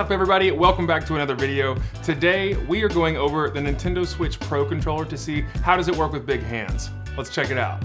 up everybody? Welcome back to another video. Today we are going over the Nintendo Switch Pro controller to see how does it work with big hands. Let's check it out.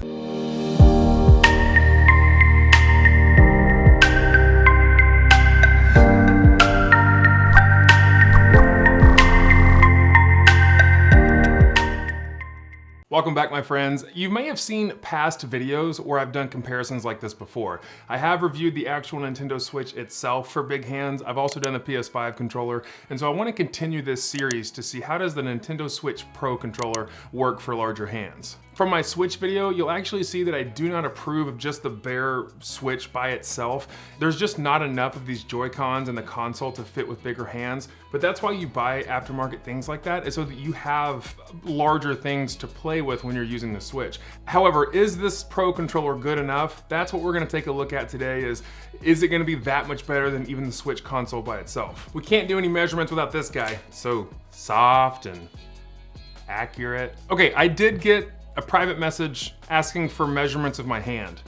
Welcome back, my friends. You may have seen past videos where I've done comparisons like this before. I have reviewed the actual Nintendo Switch itself for big hands. I've also done the PS5 controller, and so I want to continue this series to see how does the Nintendo Switch Pro controller work for larger hands. From my Switch video, you'll actually see that I do not approve of just the bare Switch by itself. There's just not enough of these Joy-Cons in the console to fit with bigger hands, but that's why you buy aftermarket things like that, is so that you have larger things to play with when you're using the Switch. However, is this Pro controller good enough? That's what we're gonna take a look at today is it gonna be that much better than even the Switch console by itself? We can't do any measurements without this guy. It's so soft and accurate. Okay, I did get a private message asking for measurements of my hand.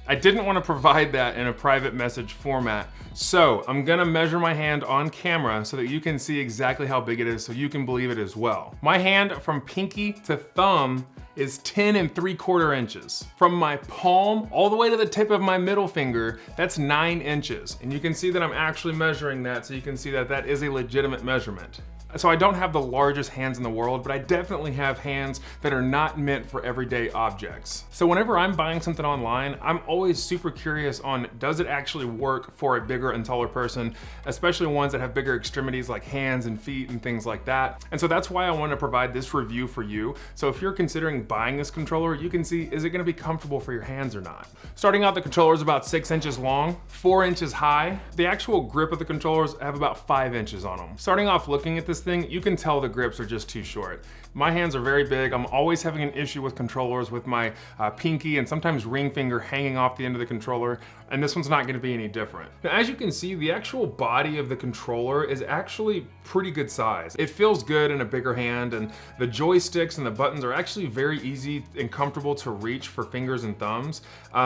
I didn't want to provide that in a private message format, so I'm gonna measure my hand on camera so that you can see exactly how big it is so you can believe it as well. My hand from pinky to thumb is 10 3/4 inches. From my palm all the way to the tip of my middle finger, that's 9 inches. And you can see that I'm actually measuring that, so you can see that that is a legitimate measurement. So I don't have the largest hands in the world, but I definitely have hands that are not meant for everyday objects. So whenever I'm buying something online, I'm always super curious on, does it actually work for a bigger and taller person, especially ones that have bigger extremities like hands and feet and things like that. And so that's why I want to provide this review for you. So if you're considering buying this controller, you can see, is it going to be comfortable for your hands or not? Starting out, the controller is about 6 inches long, 4 inches high. The actual grip of the controllers have about 5 inches on them. Starting off looking at this thing, you can tell the grips are just too short. My hands are very big. I'm always having an issue with controllers with my pinky and sometimes ring finger hanging off the end of the controller, and this one's not gonna be any different. Now, as you can see, the actual body of the controller is actually pretty good size. It feels good in a bigger hand, and the joysticks and the buttons are actually very easy and comfortable to reach for fingers and thumbs.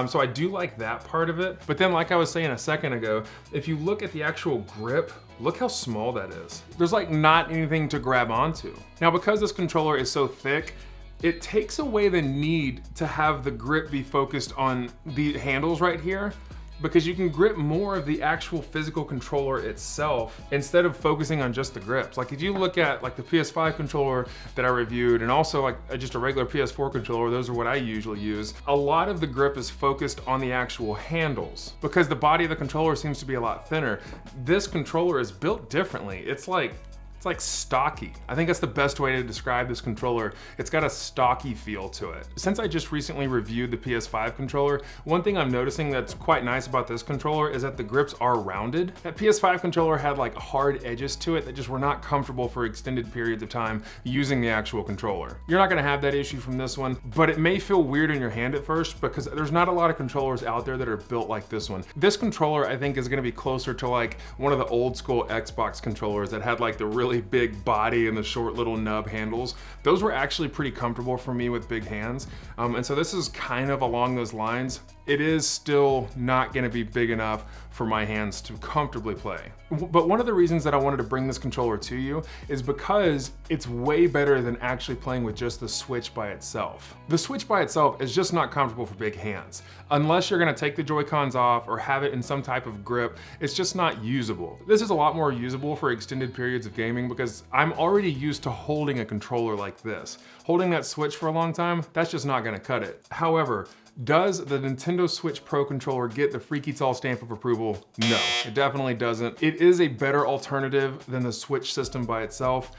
So I do like that part of it. But then, like I was saying a second ago, if you look at the actual grip, look how small that is. There's like not anything to grab onto. Now, because this controller is so thick, it takes away the need to have the grip be focused on the handles right here, because you can grip more of the actual physical controller itself instead of focusing on just the grips. Like if you look at like the PS5 controller that I reviewed, and also like just a regular PS4 controller, those are what I usually use. A lot of the grip is focused on the actual handles because the body of the controller seems to be a lot thinner. This controller is built differently. It's like stocky. I think that's the best way to describe this controller. It's got a stocky feel to it. Since I just recently reviewed the PS5 controller, one thing I'm noticing that's quite nice about this controller is that the grips are rounded. That PS5 controller had like hard edges to it that just were not comfortable for extended periods of time using the actual controller. You're not gonna have that issue from this one, but it may feel weird in your hand at first because there's not a lot of controllers out there that are built like this one. This controller, I think, is gonna be closer to like one of the old school Xbox controllers that had like the really big body and the short little nub handles. Those were actually pretty comfortable for me with big hands. And so this is kind of along those lines. It is still not gonna be big enough for my hands to comfortably play. But one of the reasons that I wanted to bring this controller to you is because it's way better than actually playing with just the Switch by itself. The Switch by itself is just not comfortable for big hands. Unless you're gonna take the Joy-Cons off or have it in some type of grip, it's just not usable. This is a lot more usable for extended periods of gaming because I'm already used to holding a controller like this. Holding that Switch for a long time, that's just not gonna cut it. However, does the Nintendo Switch Pro controller get the freaky tall stamp of approval? No, it definitely doesn't. It is a better alternative than the Switch system by itself,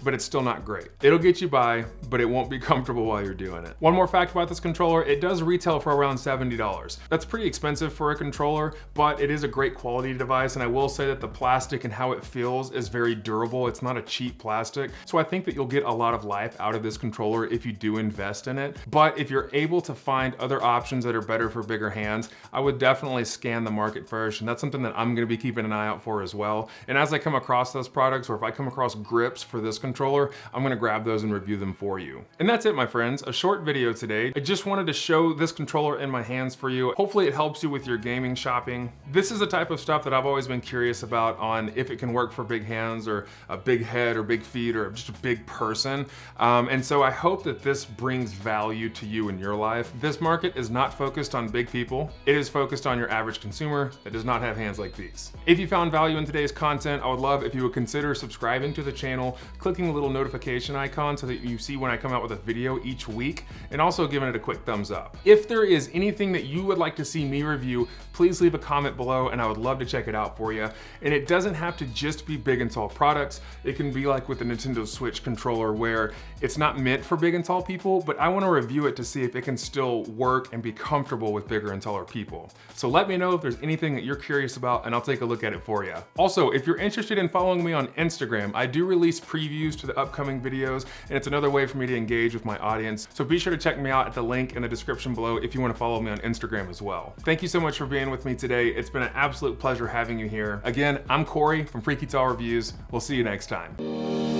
but it's still not great. It'll get you by, but it won't be comfortable while you're doing it. One more fact about this controller, it does retail for around $70. That's pretty expensive for a controller, but it is a great quality device, and I will say that the plastic and how it feels is very durable. It's not a cheap plastic, so I think that you'll get a lot of life out of this controller if you do invest in it. But if you're able to find other options that are better for bigger hands, I would definitely scan the market first, and that's something that I'm gonna be keeping an eye out for as well. And as I come across those products, or if I come across grips for this controller, controller, I'm gonna grab those and review them for you. And that's it, my friends, a short video today. I just wanted to show this controller in my hands for you. Hopefully it helps you with your gaming shopping. This is the type of stuff that I've always been curious about on if it can work for big hands or a big head or big feet or just a big person. And so I hope that this brings value to you in your life. This market is not focused on big people. It is focused on your average consumer that does not have hands like these. If you found value in today's content, I would love if you would consider subscribing to the channel, clicking the little notification icon so that you see when I come out with a video each week, and also giving it a quick thumbs up. If there is anything that you would like to see me review, please leave a comment below and I would love to check it out for you. And it doesn't have to just be big and tall products. It can be like with the Nintendo Switch controller where it's not meant for big and tall people, but I want to review it to see if it can still work and be comfortable with bigger and taller people. So let me know if there's anything that you're curious about and I'll take a look at it for you. Also, if you're interested in following me on Instagram, I do release previews to the upcoming videos, and it's another way for me to engage with my audience. So be sure to check me out at the link in the description below if you want to follow me on Instagram as well. Thank you so much for being with me today. It's been an absolute pleasure having you here. Again, I'm Corey from Freaky Tall Reviews. We'll see you next time.